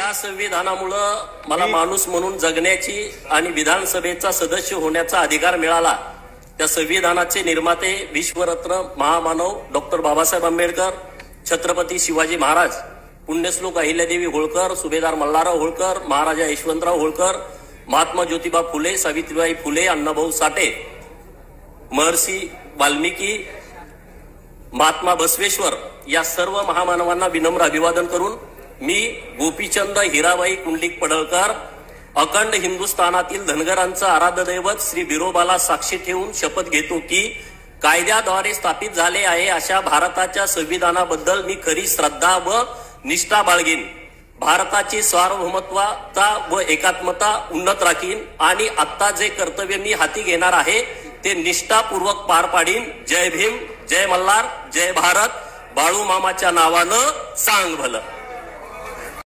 या संविधानामुळे मला माणूस म्हणून जगण्याची आणि विधानसभेचा सदस्य होण्याचा अधिकार मिळाला। त्या संविधानाचे निर्माते विश्वरत्न महामानव डॉक्टर बाबासाहेब आंबेडकर, छत्रपती शिवाजी महाराज, पुण्यश्लोक अहिल्यादेवी होळकर, सुभेदार मल्हारराव होळकर, महाराजा यशवंतराव होळकर, महात्मा ज्योतिबा फुले, सावित्रीबाई फुले, अण्णाभाऊ साठे, महर्षी वाल्मिकी, महात्मा बसवेश्वर या सर्व महामानवांना विनम्र अभिवादन करून मी गोपीचंद हिराबाई कुंडलिक पडळकर अखंड हिंदुस्थानातील धनगरांचं आराध्य दैवत श्री बिरोबाला साक्षी ठेवून शपथ घेतो की कायद्याद्वारे स्थापित झाले आहे अशा भारताच्या संविधानाबद्दल मी खरी श्रद्धा व निष्ठा बाळगीन, भारताची सार्वभौमत्वता व एकात्मता उन्नत राखीन आणि आता जे कर्तव्य मी हाती घेणार आहे ते निष्ठापूर्वक पार पाडीन। जय भीम, जय मल्हार, जय भारत, बाळू मामाच्या नावानं सांग भलं।